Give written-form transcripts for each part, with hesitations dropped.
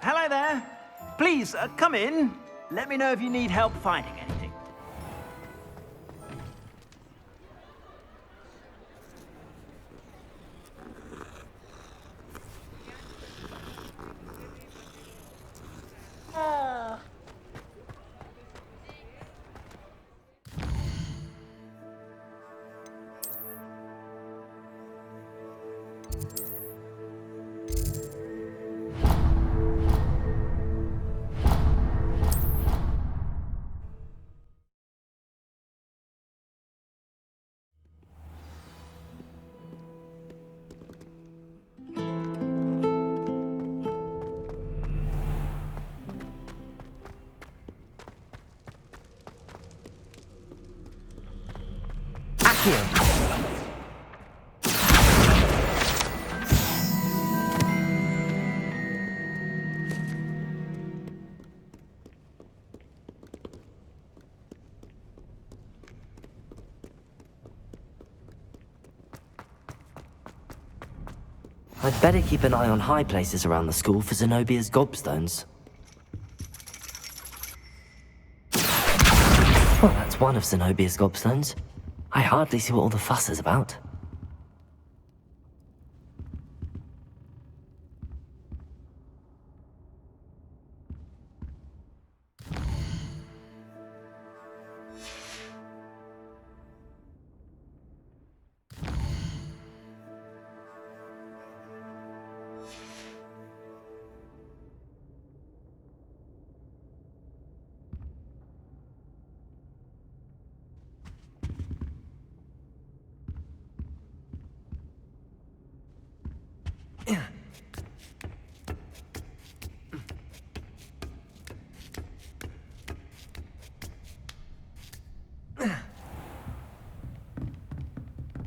Hello there. Please, come in. Let me know if you need help finding anything. Accio. I'd better keep an eye on high places around the school for Zenobia's gobstones. Well, that's one of Zenobia's gobstones. I hardly see what all the fuss is about.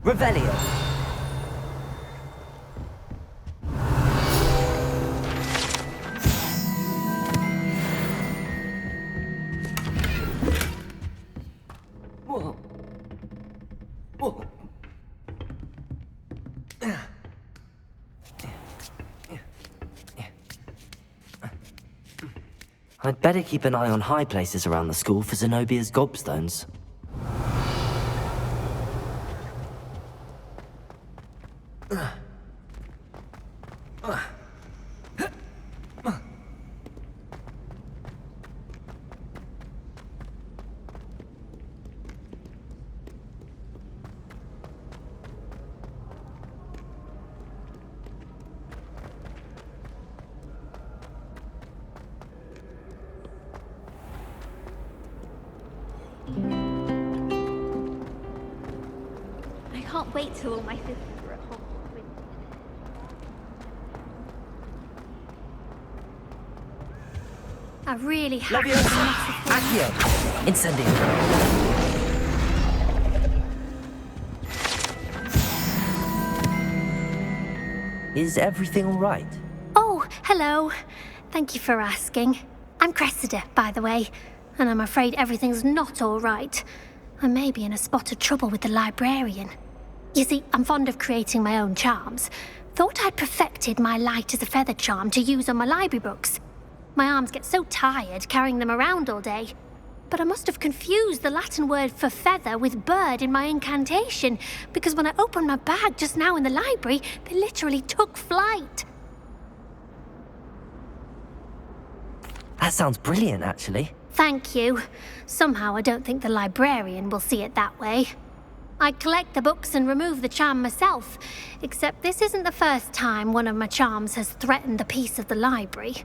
Revelio. I'd better keep an eye on high places around the school for Zenobia's gobstones. I can't wait till all my sisters are at Hogwarts with me. I really have to Levioso. massive Accio. Incendio. Is everything all right? Oh, hello. Thank you for asking. I'm Cressida, by the way, and I'm afraid everything's not all right. I may be in a spot of trouble with the librarian. You see, I'm fond of creating my own charms. Thought I'd perfected my light as a feather charm to use on my library books. My arms get so tired carrying them around all day. But I must have confused the Latin word for feather with bird in my incantation, because when I opened my bag just now in the library, they literally took flight. That sounds brilliant, actually. Thank you. Somehow I don't think the librarian will see it that way. I collect the books and remove the charm myself, except this isn't the first time one of my charms has threatened the peace of the library.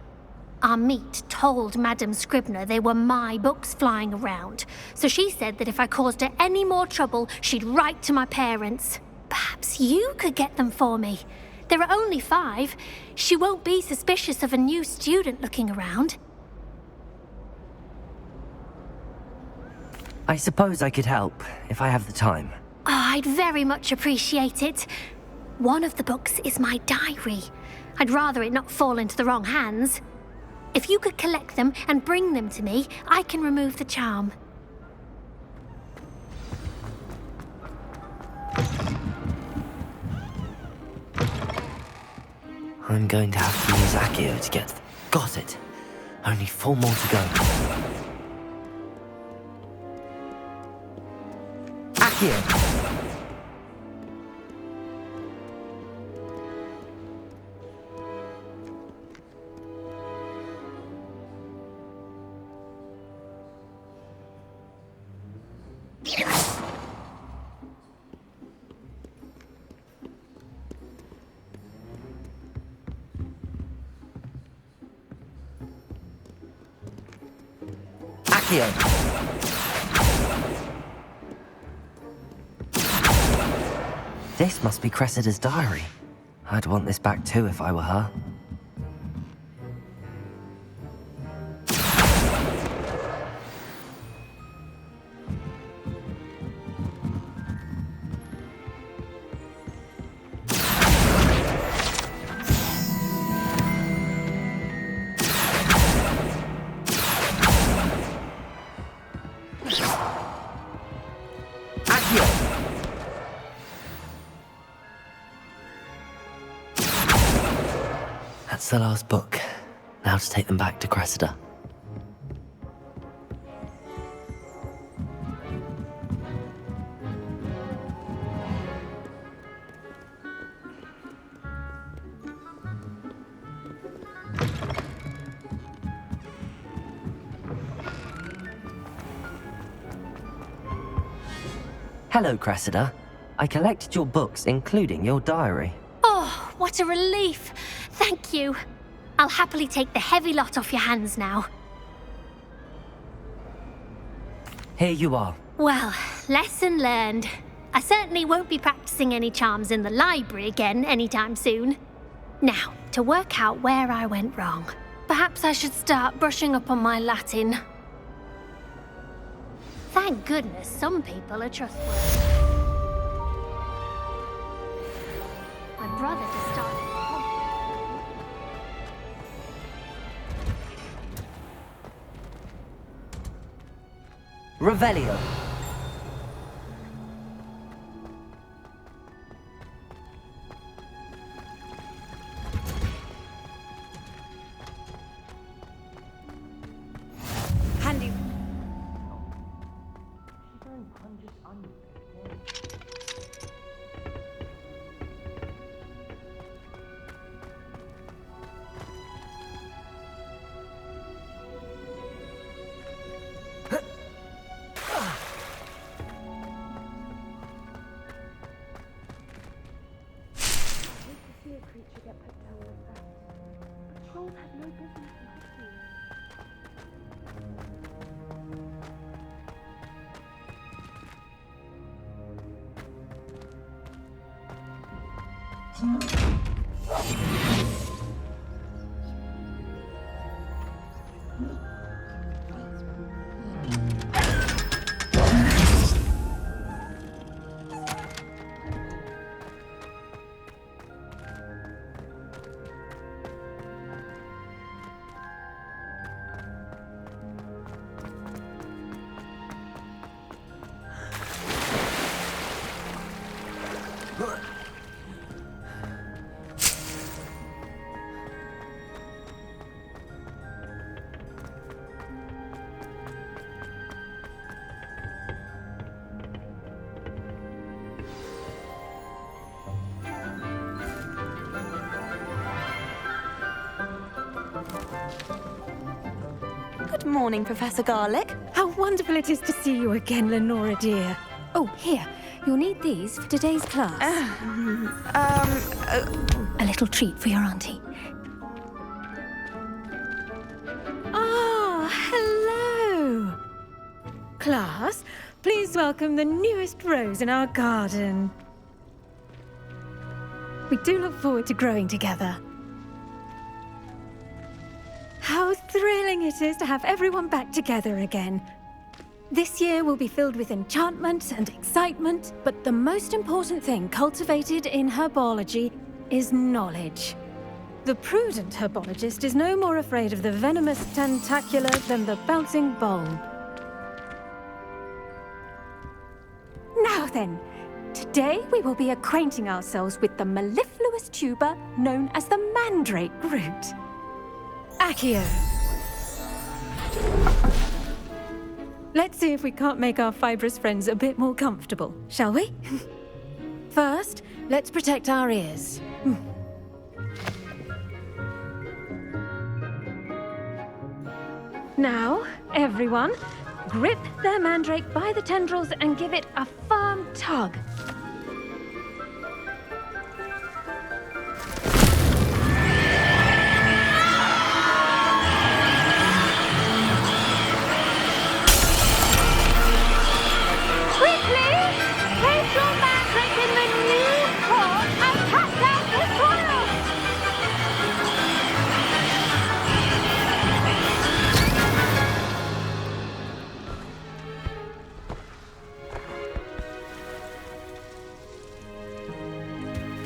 Our meet told Madame Scribner they were my books flying around, so she said that if I caused her any more trouble, she'd write to my parents. Perhaps you could get them for me. There are only 5. She won't be suspicious of a new student looking around. I suppose I could help, if I have the time. Oh, I'd very much appreciate it. One of the books is my diary. I'd rather it not fall into the wrong hands. If you could collect them and bring them to me, I can remove the charm. I'm going to have to use Accio to get... Got it! Only 4 more to go. Accio! This must be Cressida's diary. I'd want this back too if I were her. That's the last book. Now to take them back to Cressida. Hello, Cressida. I collected your books, including your diary. Oh, what a relief! Thank you. I'll happily take the heavy lot off your hands now. Here you are. Well, lesson learned. I certainly won't be practicing any charms in the library again anytime soon. Now, to work out where I went wrong. Perhaps I should start brushing up on my Latin. Thank goodness some people are trustworthy. My brother just started at Hogwarts. Revelio. Handy. Good morning, Professor Garlick. How wonderful it is to see you again, Lenora dear. Oh, here. You'll need these for today's class. A little treat for your auntie. Ah, hello. Class, please welcome the newest rose in our garden. We do look forward to growing together. How thrilling it is to have everyone back together again. This year will be filled with enchantment and excitement, but the most important thing cultivated in herbology is knowledge. The prudent herbologist is no more afraid of the venomous tentacular than the bouncing bulb. Now then, today we will be acquainting ourselves with the mellifluous tuber known as the mandrake root. Accio. Let's see if we can't make our fibrous friends a bit more comfortable, shall we? First, let's protect our ears. Now, everyone, grip their mandrake by the tendrils and give it a firm tug. Quickly, place your mandrake in the new pot and cut out the soil.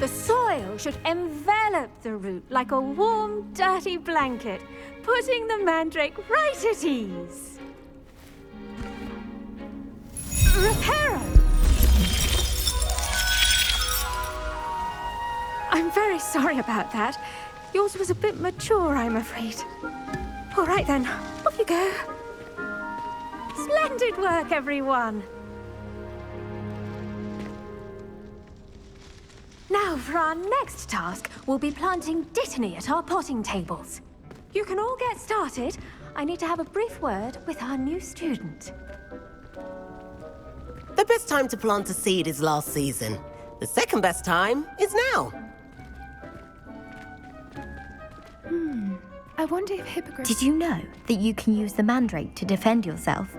The soil should envelop the root like a warm, dirty blanket, putting the mandrake right at ease. Reparo! I'm very sorry about that. Yours was a bit mature, I'm afraid. All right then, off you go. Splendid work, everyone. Now, for our next task, we'll be planting Dittany at our potting tables. You can all get started. I need to have a brief word with our new student. The best time to plant a seed is last season. The second best time is now. I wonder if hippogriffs... Did you know that you can use the mandrake to defend yourself?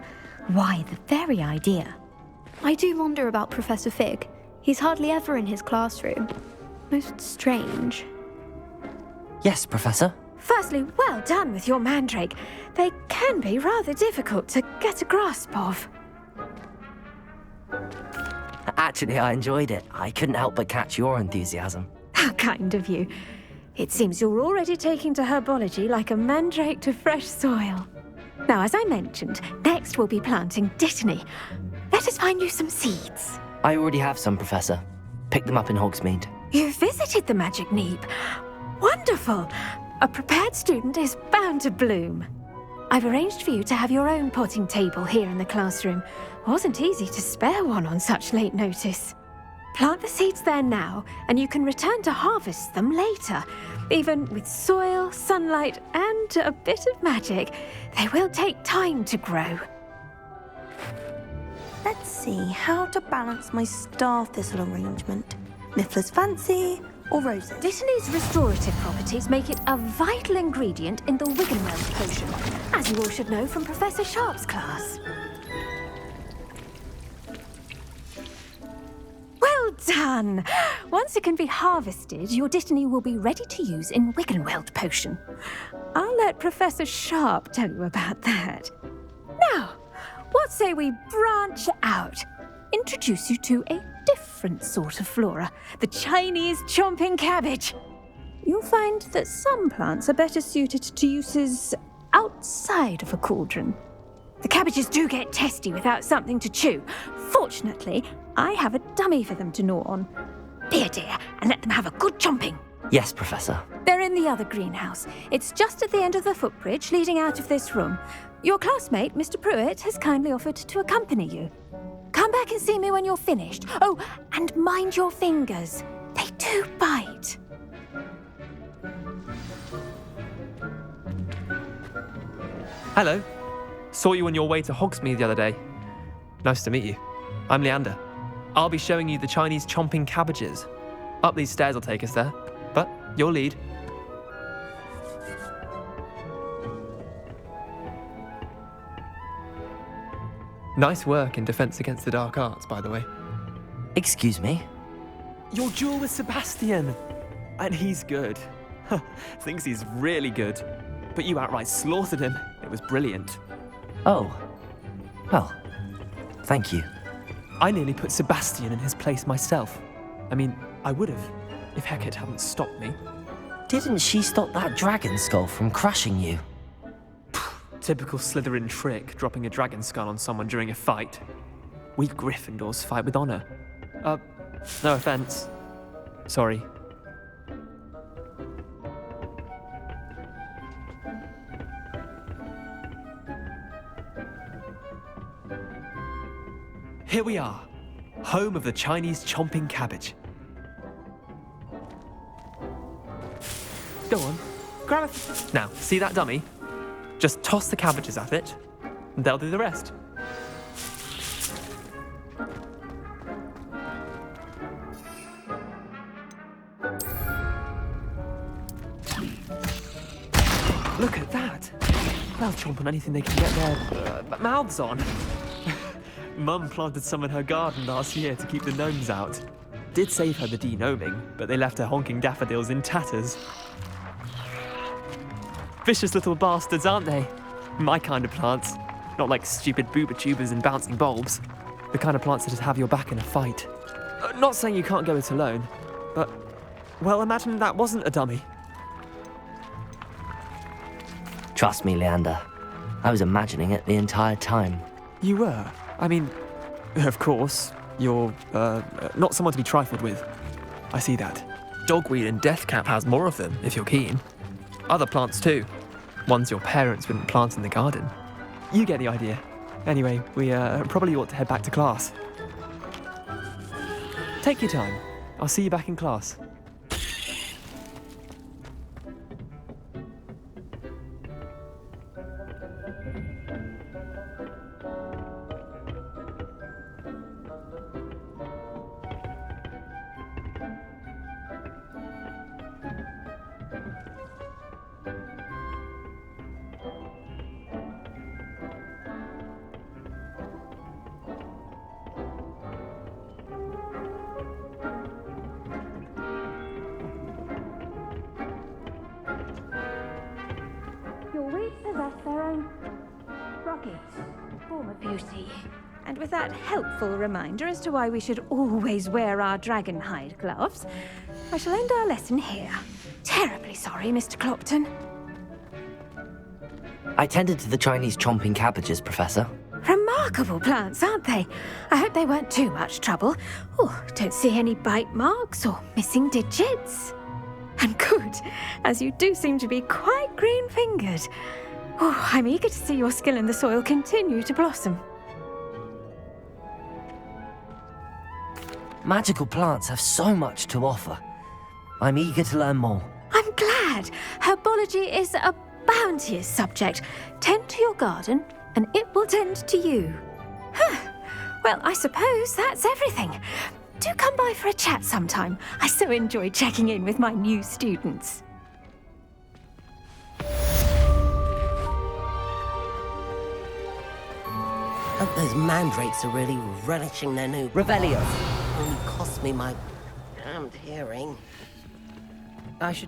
Why, the very idea. I do wonder about Professor Fig. He's hardly ever in his classroom. Most strange. Yes, Professor? Firstly, well done with your mandrake. They can be rather difficult to get a grasp of. Actually, I enjoyed it. I couldn't help but catch your enthusiasm. How kind of you. It seems you're already taking to herbology like a mandrake to fresh soil. Now, as I mentioned, next we'll be planting Dittany. Let us find you some seeds. I already have some, Professor. Picked them up in Hogsmeade. You visited the Magic Neep. Wonderful! A prepared student is bound to bloom. I've arranged for you to have your own potting table here in the classroom. Wasn't easy to spare one on such late notice. Plant the seeds there now, and you can return to harvest them later. Even with soil, sunlight, and a bit of magic, they will take time to grow. Let's see how to balance my star thistle arrangement. Niffler's Fancy or Roses? Dittany's restorative properties make it a vital ingredient in the Wiggenweld potion, as you all should know from Professor Sharp's class. Well done! Once it can be harvested, your Dittany will be ready to use in Wiggenweld potion. I'll let Professor Sharp tell you about that. Now, what say we branch out? Introduce you to a different sort of flora, the Chinese chomping cabbage. You'll find that some plants are better suited to uses outside of a cauldron. The cabbages do get testy without something to chew. Fortunately, I have a dummy for them to gnaw on. Be a dear and let them have a good chomping. Yes, Professor. They're in the other greenhouse. It's just at the end of the footbridge leading out of this room. Your classmate, Mr. Pruitt, has kindly offered to accompany you. Come back and see me when you're finished. Oh, and mind your fingers. They do bite. Hello. Saw you on your way to Hogsmeade the other day. Nice to meet you. I'm Leander. I'll be showing you the Chinese chomping cabbages. Up these stairs will take us there, but you'll lead. Nice work in Defense Against the Dark Arts, by the way. Excuse me? Your duel with Sebastian! And he's good. Thinks he's really good. But you outright slaughtered him. It was brilliant. Oh. Well, thank you. I nearly put Sebastian in his place myself. I mean, I would have, if Hecate hadn't stopped me. Didn't she stop that dragon skull from crushing you? Typical Slytherin trick, dropping a dragon skull on someone during a fight. We Gryffindors fight with honor. No offense. Sorry. Here we are, home of the Chinese chomping cabbage. Go on, grab it. Now, see that dummy? Just toss the cabbages at it, and they'll do the rest. Look at that! They'll chomp on anything they can get their mouths on. Mum planted some in her garden last year to keep the gnomes out. Did save her the de-gnoming, but they left her honking daffodils in tatters. Vicious little bastards, aren't they? My kind of plants. Not like stupid booba tubers and bouncing bulbs. The kind of plants that just have your back in a fight. Not saying you can't go it alone, but, well, imagine that wasn't a dummy. Trust me, Leander. I was imagining it the entire time. You were? I mean, of course, you're, not someone to be trifled with. I see that. Dogweed and deathcap has more of them, if you're keen. Other plants too. Ones your parents wouldn't plant in the garden. You get the idea. Anyway, we probably ought to head back to class. Take your time. I'll see you back in class. Your weeds possess their own rugged form of beauty. And with that helpful reminder as to why we should always wear our dragon hide gloves, I shall end our lesson here. Terribly sorry, Mr. Clopton. I tended to the Chinese chomping cabbages, Professor. Remarkable plants, aren't they? I hope they weren't too much trouble. Oh, don't see any bite marks or missing digits. And good, as you do seem to be quite green-fingered. Oh, I'm eager to see your skill in the soil continue to blossom. Magical plants have so much to offer. I'm eager to learn more. I'm glad. Herbology is a bounteous subject. Tend to your garden, and it will tend to you. Well, I suppose that's everything. Do come by for a chat sometime. I so enjoy checking in with my new students. Hope those mandrakes are really relishing their new Revelio. Only cost me my damned hearing. I should...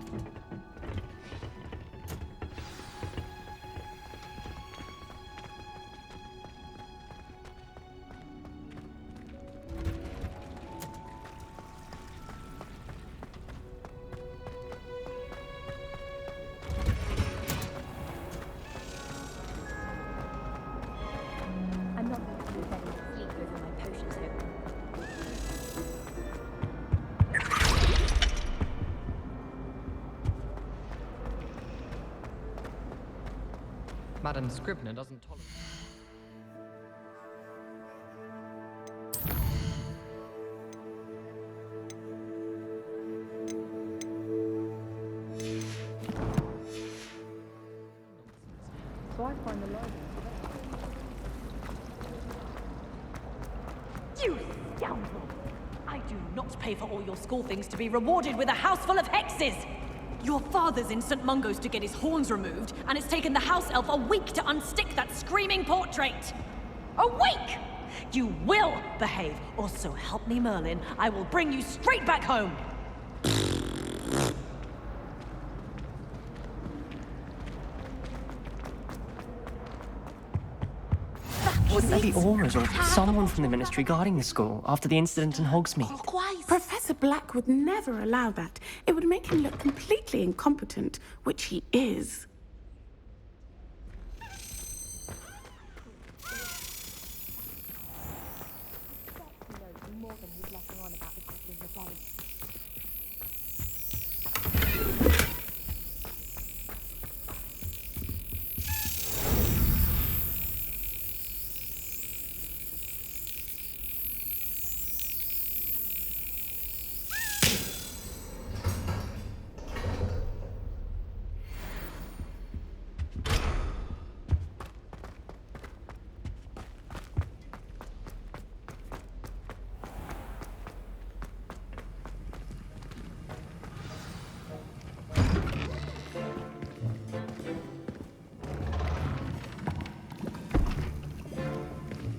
I'm not going to lose any sleep over my potions open. Madam Scribner doesn't tolerate... So I find the library... You scoundrel! I do not pay for all your school things to be rewarded with a house full of hexes! Your father's in St. Mungo's to get his horns removed, and it's taken the house elf a week to unstick that screaming portrait! A week! You will behave, or so help me Merlin, I will bring you straight back home! Wouldn't there be auras or someone from the ministry guarding the school after the incident in Hogsmeade? Professor Black would never allow that. It would make him look completely incompetent, which he is.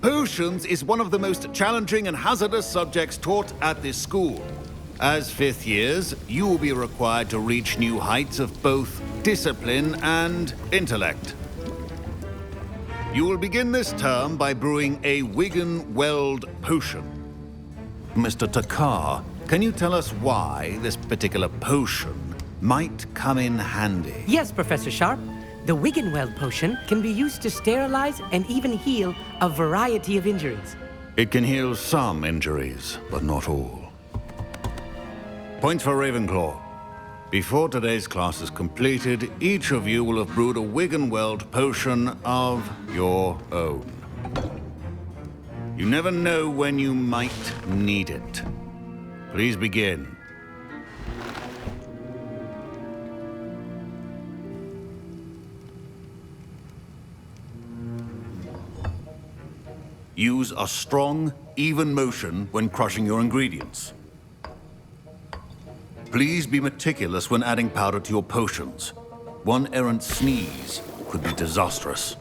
Potions is one of the most challenging and hazardous subjects taught at this school. As fifth years, you will be required to reach new heights of both discipline and intellect. You will begin this term by brewing a Wiggenweld potion. Mr. Takar, can you tell us why this particular potion might come in handy? Yes, Professor Sharp. The Wiggenweld potion can be used to sterilize and even heal a variety of injuries. It can heal some injuries, but not all. Points for Ravenclaw. Before today's class is completed, each of you will have brewed a Wiggenweld potion of your own. You never know when you might need it. Please begin. Use a strong, even motion when crushing your ingredients. Please be meticulous when adding powder to your potions. One errant sneeze could be disastrous.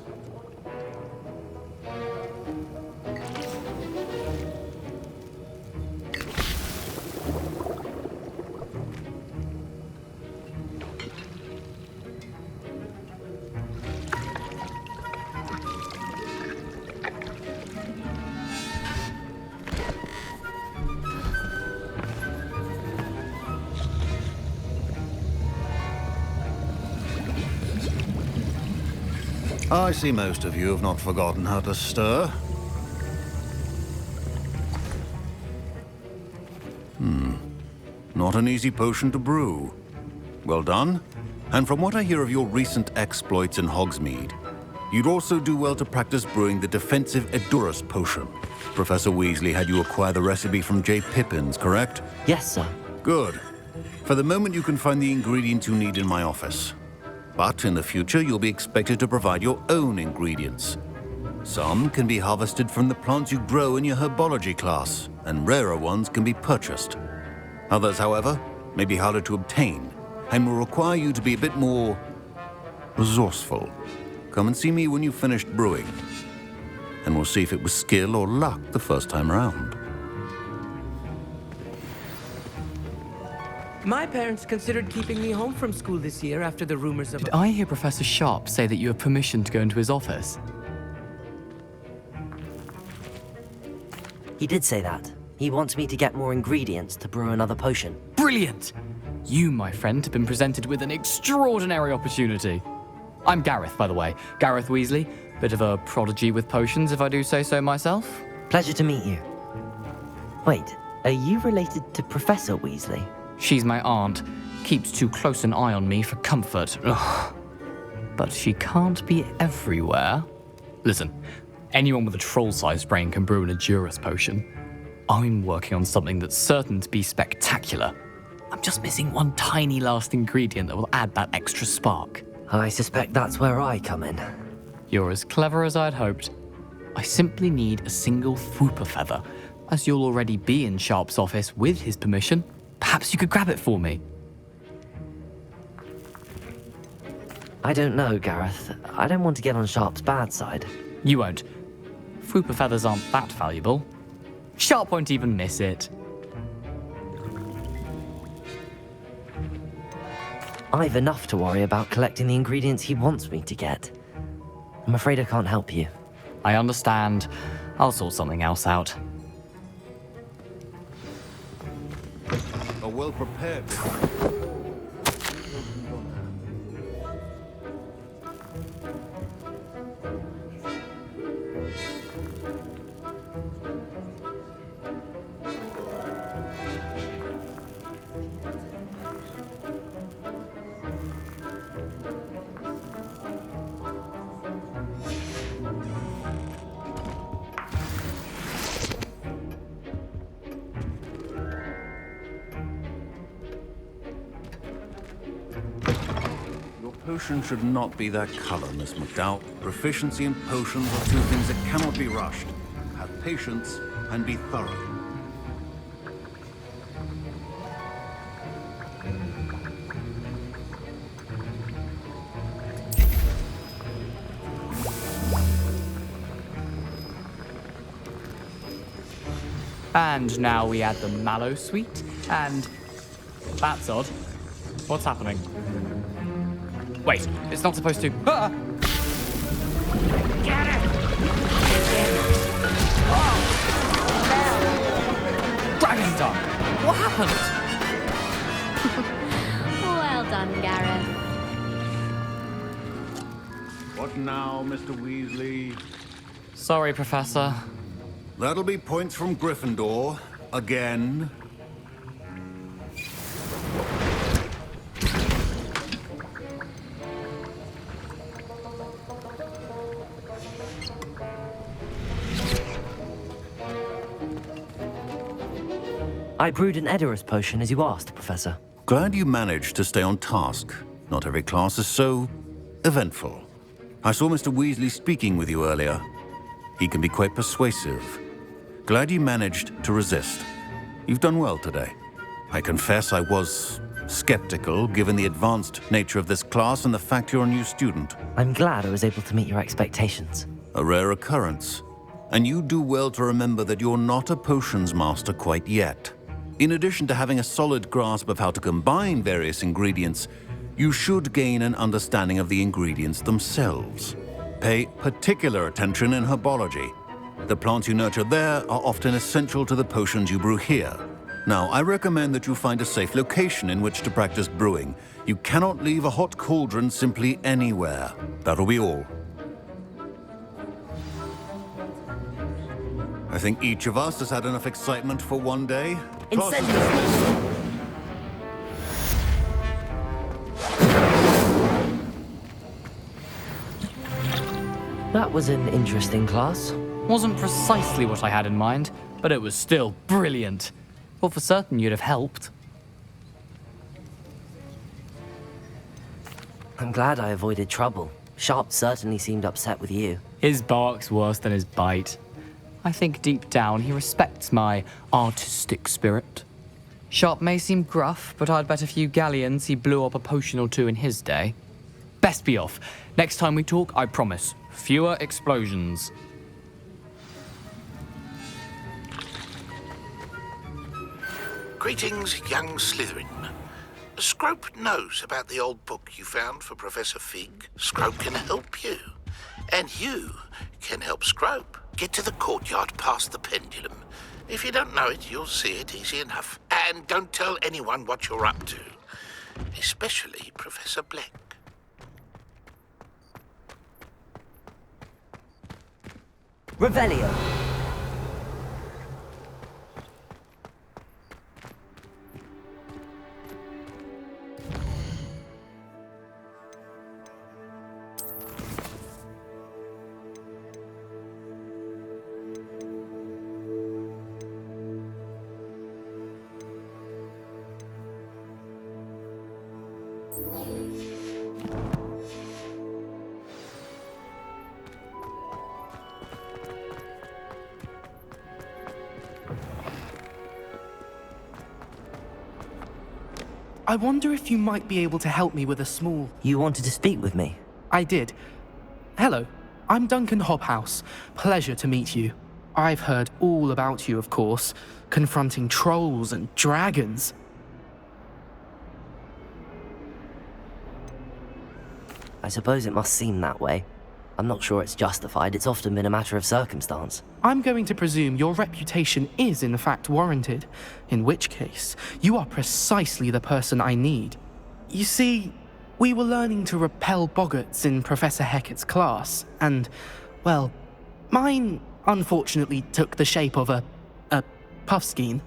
I see most of you have not forgotten how to stir. Not an easy potion to brew. Well done. And from what I hear of your recent exploits in Hogsmeade, you'd also do well to practice brewing the defensive Edurus potion. Professor Weasley had you acquire the recipe from J. Pippins, correct? Yes, sir. Good. For the moment, you can find the ingredients you need in my office. But in the future, you'll be expected to provide your own ingredients. Some can be harvested from the plants you grow in your herbology class, and rarer ones can be purchased. Others, however, may be harder to obtain, and will require you to be a bit more resourceful. Come and see me when you've finished brewing, and we'll see if it was skill or luck the first time around. My parents considered keeping me home from school this year after the rumors of... Did I hear Professor Sharp say that you have permission to go into his office? He did say that. He wants me to get more ingredients to brew another potion. Brilliant! You, my friend, have been presented with an extraordinary opportunity. I'm Gareth, by the way. Gareth Weasley. Bit of a prodigy with potions, if I do say so myself. Pleasure to meet you. Wait, are you related to Professor Weasley? She's my aunt. Keeps too close an eye on me for comfort. Ugh. But she can't be everywhere. Listen, anyone with a troll-sized brain can brew an Edurus potion. I'm working on something that's certain to be spectacular. I'm just missing one tiny last ingredient that will add that extra spark. I suspect that's where I come in. You're as clever as I'd hoped. I simply need a single Fwooper feather. As you'll already be in Sharp's office with his permission, perhaps you could grab it for me. I don't know, Gareth. I don't want to get on Sharp's bad side. You won't. Fwooper feathers aren't that valuable. Sharp won't even miss it. I've enough to worry about collecting the ingredients he wants me to get. I'm afraid I can't help you. I understand. I'll sort something else out. A well-prepared... Potion should not be that color, Miss McDowell. Proficiency in potions are two things that cannot be rushed. Have patience and be thorough. And now we add the mallow sweet, and... That's odd. What's happening? Wait, it's not supposed to... Ah! Get it! Dragon's Tongue! What happened? Well done, Gareth. What now, Mr. Weasley? Sorry, Professor. That'll be points from Gryffindor. Again. I brewed an Edorus potion as you asked, Professor. Glad you managed to stay on task. Not every class is so eventful. I saw Mr. Weasley speaking with you earlier. He can be quite persuasive. Glad you managed to resist. You've done well today. I confess I was skeptical, given the advanced nature of this class and the fact you're a new student. I'm glad I was able to meet your expectations. A rare occurrence. And you do well to remember that you're not a potions master quite yet. In addition to having a solid grasp of how to combine various ingredients, you should gain an understanding of the ingredients themselves. Pay particular attention in herbology. The plants you nurture there are often essential to the potions you brew here. Now, I recommend that you find a safe location in which to practice brewing. You cannot leave a hot cauldron simply anywhere. That'll be all. I think each of us has had enough excitement for one day. Incendio! That was an interesting class. Wasn't precisely what I had in mind, but it was still brilliant. Well, for certain you'd have helped. I'm glad I avoided trouble. Sharp certainly seemed upset with you. His bark's worse than his bite. I think deep down he respects my artistic spirit. Sharp may seem gruff, but I'd bet a few galleons he blew up a potion or two in his day. Best be off. Next time we talk, I promise, fewer explosions. Greetings, young Slytherin. Scrope knows about the old book you found for Professor Fig. Scrope can help you. And you can help Scrope. Get to the courtyard past the pendulum. If you don't know it, you'll see it easy enough. And don't tell anyone what you're up to. Especially Professor Black. Revelio! I wonder if you might be able to help me with a small... You wanted to speak with me? I did. Hello, I'm Duncan Hobhouse. Pleasure to meet you. I've heard all about you, of course, confronting trolls and dragons. I suppose it must seem that way. I'm not sure it's justified. It's often been a matter of circumstance. I'm going to presume your reputation is in fact warranted, in which case, you are precisely the person I need. You see, we were learning to repel boggarts in Professor Hecat's class, and, well, mine unfortunately took the shape of a puffskein.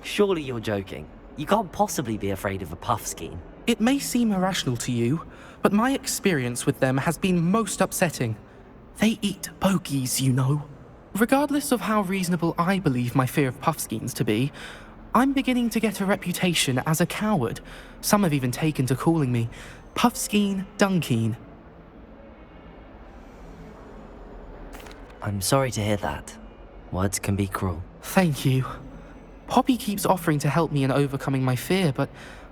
Surely you're joking. You can't possibly be afraid of a puffskein. It may seem irrational to you, but my experience with them has been most upsetting. They eat bogies, you know. Regardless of how reasonable I believe my fear of puffskeins to be, I'm beginning to get a reputation as a coward. Some have even taken to calling me Puffskein Dunkeen. I'm sorry to hear that. Words can be cruel. Thank you. Poppy keeps offering to help me in overcoming my fear, but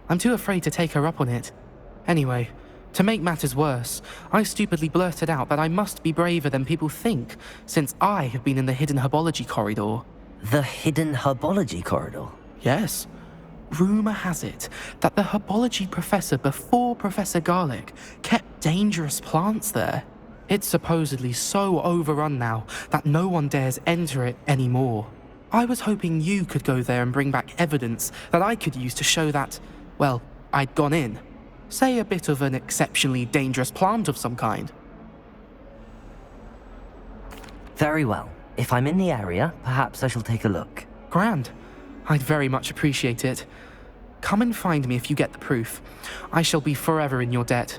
I'm too afraid to take her up on it. Anyway, to make matters worse, I stupidly blurted out that I must be braver than people think, since I have been in the hidden herbology corridor. The hidden herbology corridor? Yes. Rumour has it that the herbology professor before Professor Garlic kept dangerous plants there. It's supposedly so overrun now that no one dares enter it anymore. I was hoping you could go there and bring back evidence that I could use to show that, well, I'd gone in. Say a bit of an exceptionally dangerous plant of some kind. Very well. If I'm in the area, perhaps I shall take a look. Grand. I'd very much appreciate it. Come and find me if you get the proof. I shall be forever in your debt.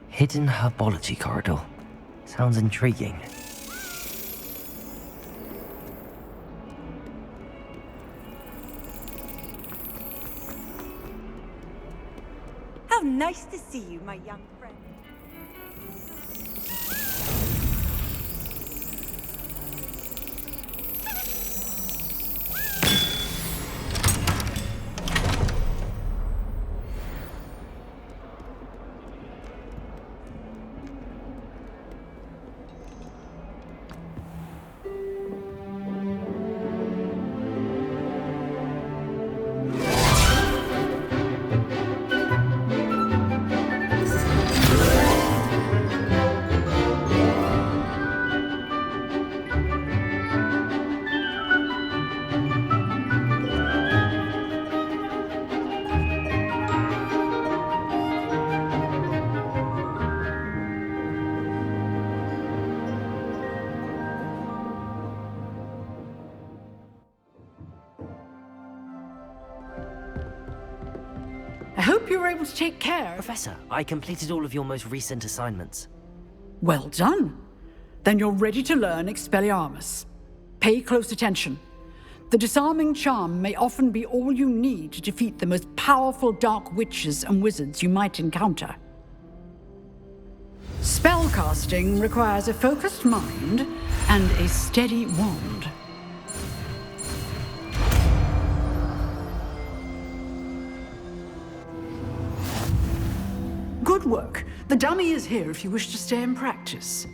Hidden herbology corridor. Sounds intriguing. How nice to see you, my young friend. I hope you were able to take care. Professor, I completed all of your most recent assignments. Well done. Then you're ready to learn Expelliarmus. Pay close attention. The disarming charm may often be all you need to defeat the most powerful dark witches and wizards you might encounter. Spellcasting requires a focused mind and a steady wand. Good work. The dummy is here if you wish to stay and practice.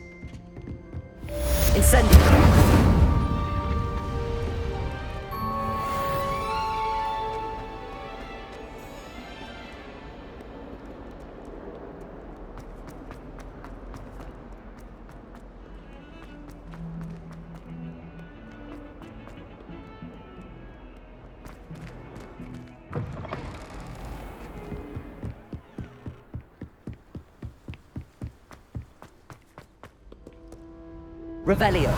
Incendio! Revelio.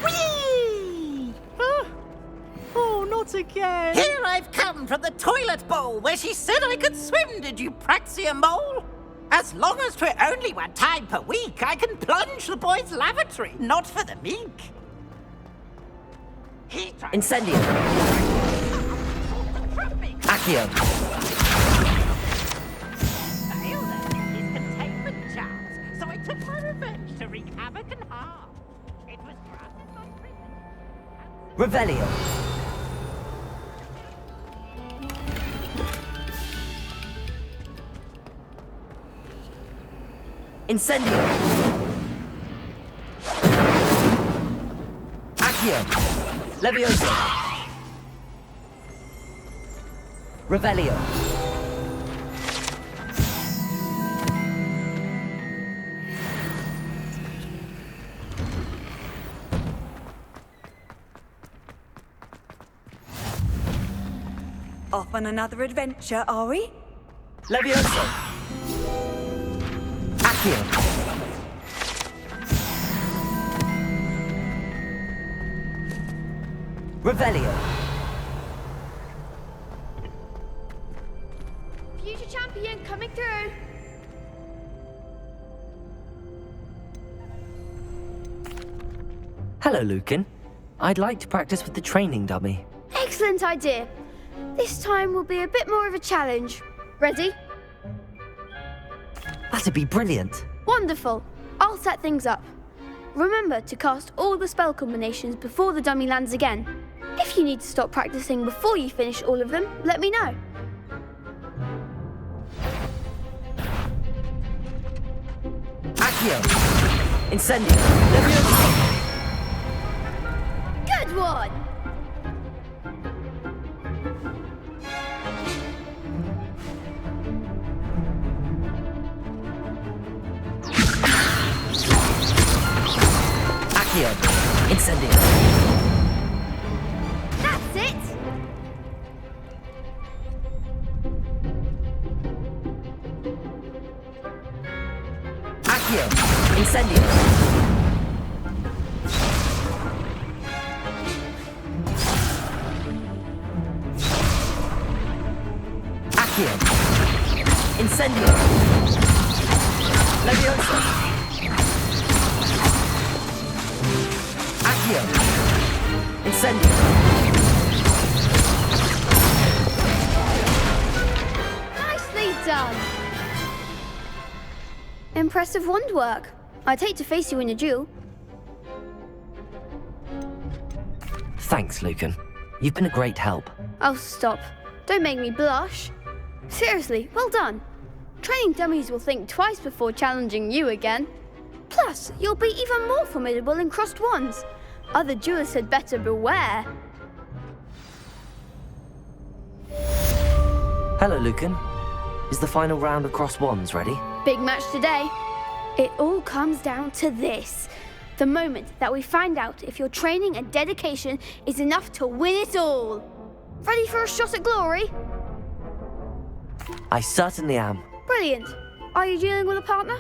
Whee! Huh? Oh, not again! Here I've come from the toilet bowl where she said I could swim, did you praxia mole? As long as 'twere only one time per week, I can plunge the boy's lavatory, not for the meek. Incendio. Accio. Failed at his containment charms, so I took my revenge to wreak havoc and harm. It was granted by privilege. Revelio. Incendio. Accio. Levioso. Revelio. Off on another adventure, are we? Levioso. Accio. Revelio. Future champion coming through. Hello, Lucan. I'd like to practice with the training dummy. Excellent idea. This time will be a bit more of a challenge. Ready? That'd be brilliant. Wonderful. I'll set things up. Remember to cast all the spell combinations before the dummy lands again. If you need to stop practicing before you finish all of them, let me know. Accio. Incendio. Levioso. Good one! Accio. Incendio. That's it! Accio. Incendio. Accio. Incendio. Levioso. Accio. Incendio. Nicely done! Impressive wand work. I'd hate to face you in a duel. Thanks, Lucan. You've been a great help. Oh, stop. Don't make me blush. Seriously, well done. Training dummies will think twice before challenging you again. Plus, you'll be even more formidable in crossed wands. Other duelists had better beware. Hello, Lucan. Is the final round of cross wands ready? Big match today. It all comes down to this. The moment that we find out if your training and dedication is enough to win it all. Ready for a shot at glory? I certainly am. Brilliant. Are you dealing with a partner?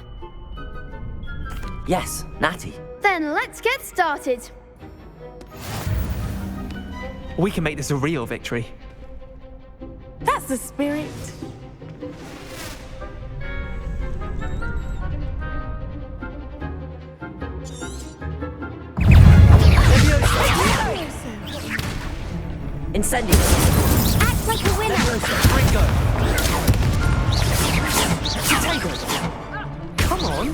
Yes, Natty. Then let's get started. We can make this a real victory. That's the spirit. Incendio. Act like a winner. Protego. Come on.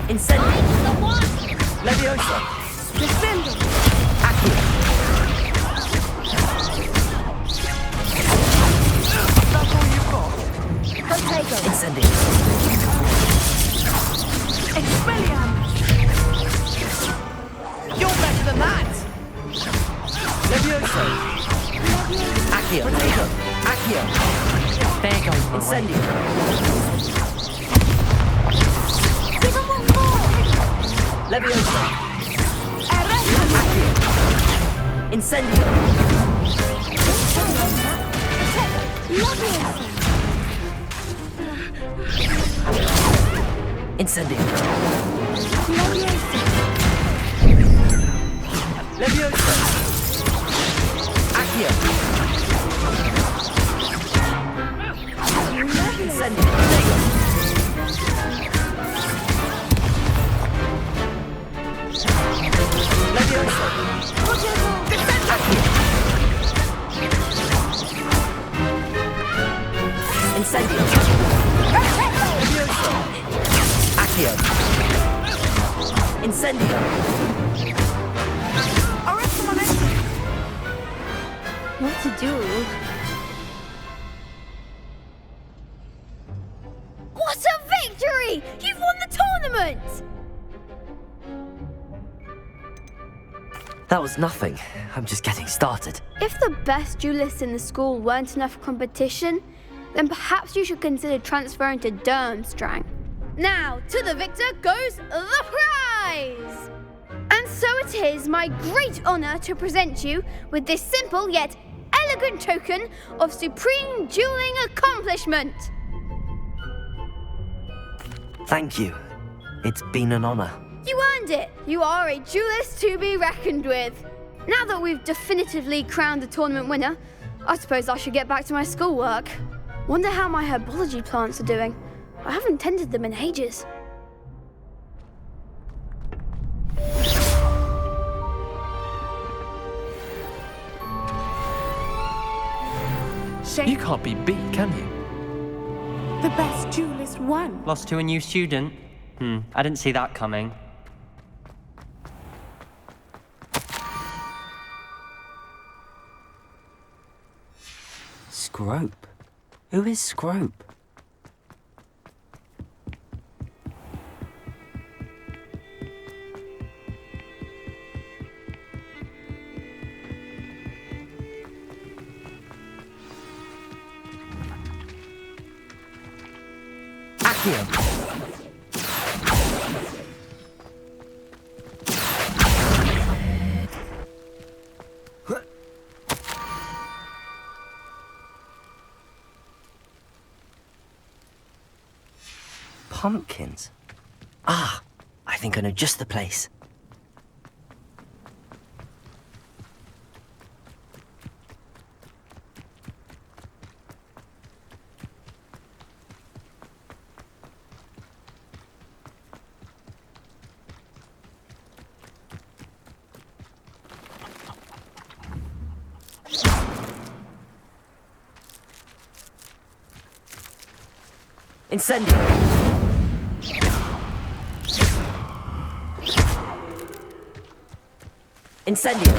Incendio. Levioso. Defending. Accio. That's all you've got? Protego. Incendio. Expelliarmus. You're better than that! Levioso. Accio. Protego. Accio. There goes my Incendio. Give him one more. Levioso. Arresto. Accio. Incendio. Levioso. Incendio. Levioso. Levioso. Accio. Incendio. Incendio! What to do? What a victory! You've won the tournament! That was nothing. I'm just getting started. If the best duelists in the school weren't enough competition, then perhaps you should consider transferring to Durmstrang. Now, to the victor goes the prize! And so it is my great honor to present you with this simple yet elegant token of supreme dueling accomplishment. Thank you. It's been an honor. You earned it. You are a duelist to be reckoned with. Now that we've definitively crowned the tournament winner, I suppose I should get back to my schoolwork. Wonder how my herbology plants are doing. I haven't tended them in ages. You can't be beat, can you? The best duelist won. Lost to a new student? I didn't see that coming. Scrope? Who is Scrope? Accio! Pumpkins? Ah, I think I know just the place. Incendio! Incendio!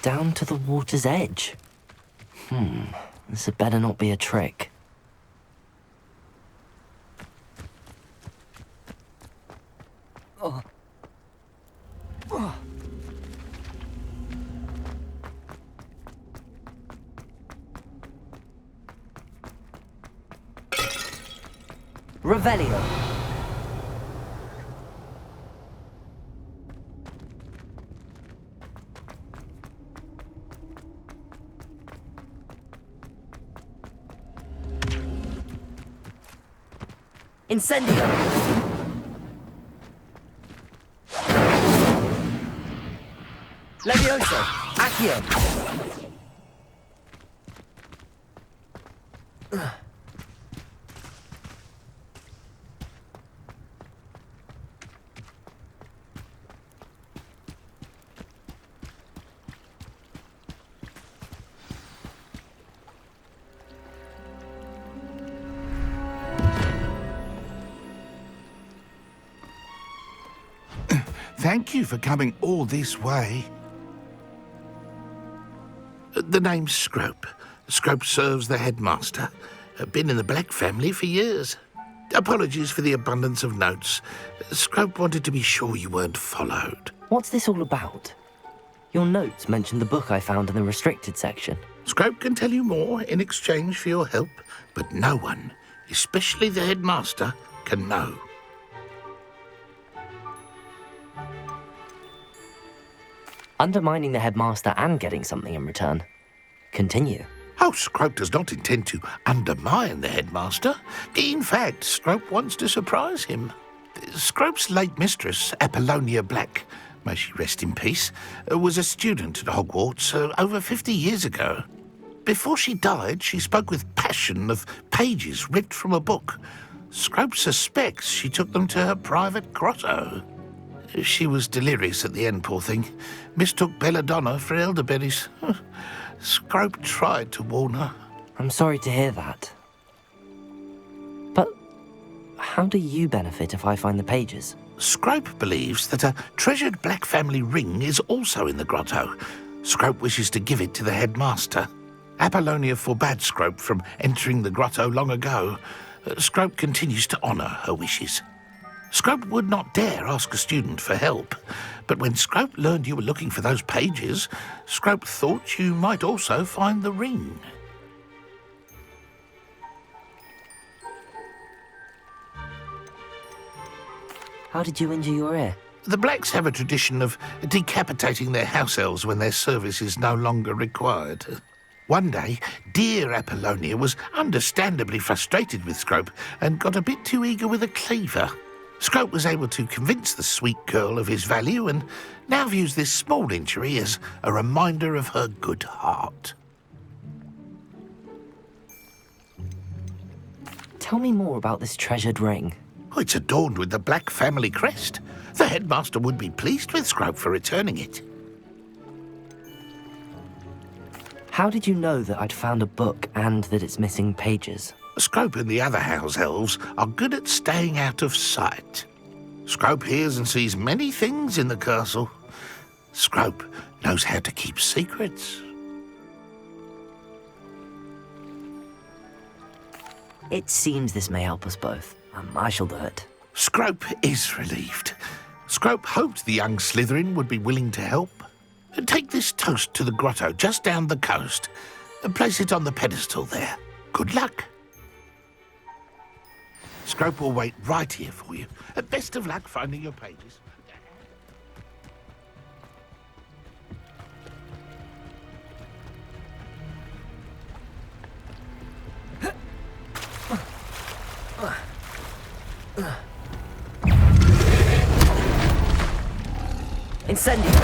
Down to the water's edge. This had better not be a trick. Revelio. Incendio. Levioso. Accio. Thank you for coming all this way. The name's Scrope. Scrope serves the headmaster. Been in the Black family for years. Apologies for the abundance of notes. Scrope wanted to be sure you weren't followed. What's this all about? Your notes mentioned the book I found in the restricted section. Scrope can tell you more in exchange for your help, but no one, especially the headmaster, can know. Undermining the headmaster and getting something in return. Continue. Oh, Scrope does not intend to undermine the headmaster. In fact, Scrope wants to surprise him. Scrope's late mistress, Apollonia Black, may she rest in peace, was a student at Hogwarts over 50 years ago. Before she died, she spoke with passion of pages ripped from a book. Scrope suspects she took them to her private grotto. She was delirious at the end, poor thing. Mistook belladonna for elderberries. Scrope tried to warn her. I'm sorry to hear that. But how do you benefit if I find the pages? Scrope believes that a treasured black family ring is also in the grotto. Scrope wishes to give it to the headmaster. Apollonia forbade Scrope from entering the grotto long ago. Scrope continues to honour her wishes. Scrope would not dare ask a student for help, but when Scrope learned you were looking for those pages, Scrope thought you might also find the ring. How did you injure your ear? The Blacks have a tradition of decapitating their house elves when their service is no longer required. One day, dear Apollonia was understandably frustrated with Scrope and got a bit too eager with a cleaver. Scrope was able to convince the sweet girl of his value and now views this small injury as a reminder of her good heart. Tell me more about this treasured ring. Oh, it's adorned with the Black family crest. The headmaster would be pleased with Scrope for returning it. How did you know that I'd found a book and that it's missing pages? Scrope and the other house elves are good at staying out of sight. Scrope hears and sees many things in the castle. Scrope knows how to keep secrets. It seems this may help us both. I shall do it. Scrope is relieved. Scrope hoped the young Slytherin would be willing to help. Take this toast to the grotto just down the coast and place it on the pedestal there. Good luck. Scrope will wait right here for you. Best of luck finding your pages. Incendio!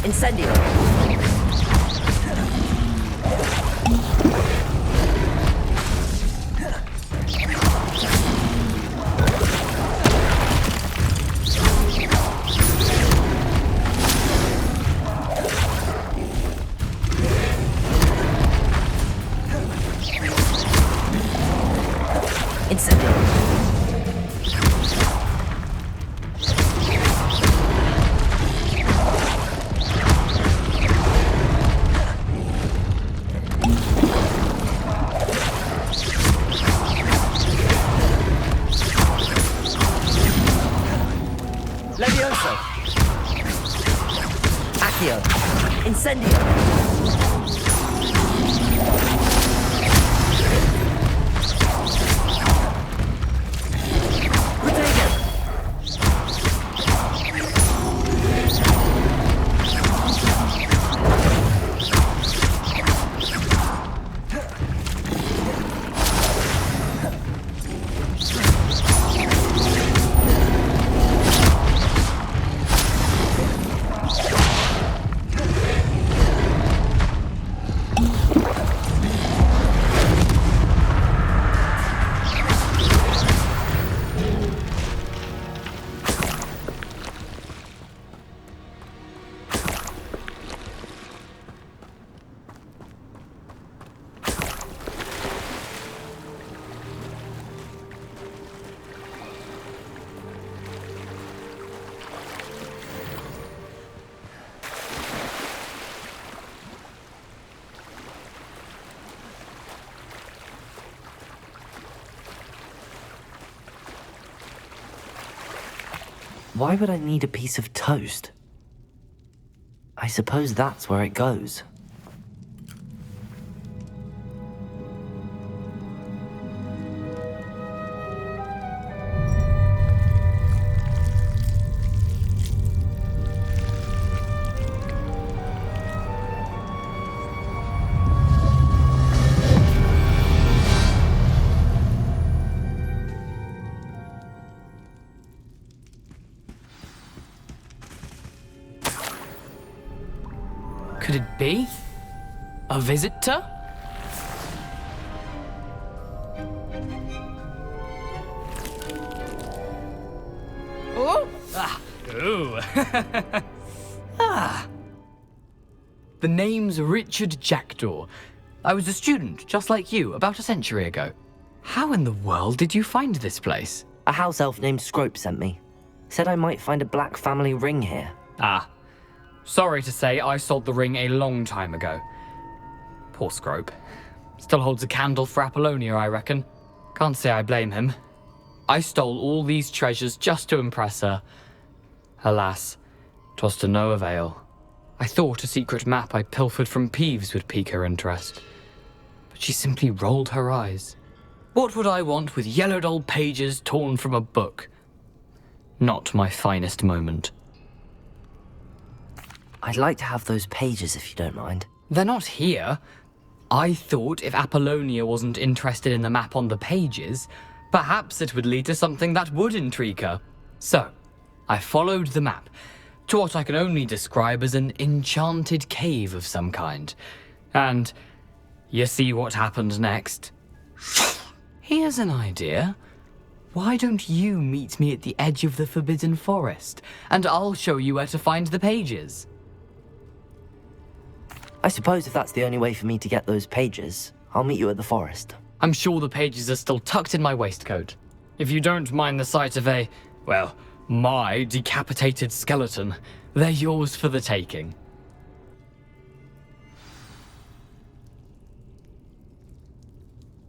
Levioso! Incendio! Levioso! Accio! Incendio! Protego! Why would I need a piece of toast? I suppose that's where it goes. could it be? A visitor? Oh! Ah. Ooh. Ah. The name's Richard Jackdaw. I was a student, just like you, about a century ago. How in the world did you find this place? A house elf named Scrope sent me. Said I might find a black family ring here. Ah. Sorry to say, I sold the ring a long time ago. Poor Scrope. Still holds a candle for Apollonia, I reckon. Can't say I blame him. I stole all these treasures just to impress her. Alas, 'twas to no avail. I thought a secret map I pilfered from Peeves would pique her interest. But she simply rolled her eyes. What would I want with yellowed old pages torn from a book? Not my finest moment. I'd like to have those pages if you don't mind. They're not here. I thought if Apollonia wasn't interested in the map on the pages, perhaps it would lead to something that would intrigue her. So, I followed the map to what I can only describe as an enchanted cave of some kind. And you see what happened next? Here's an idea. Why don't you meet me at the edge of the Forbidden Forest, and I'll show you where to find the pages? I suppose if that's the only way for me to get those pages, I'll meet you at the forest. I'm sure the pages are still tucked in my waistcoat. If you don't mind the sight of my decapitated skeleton, they're yours for the taking.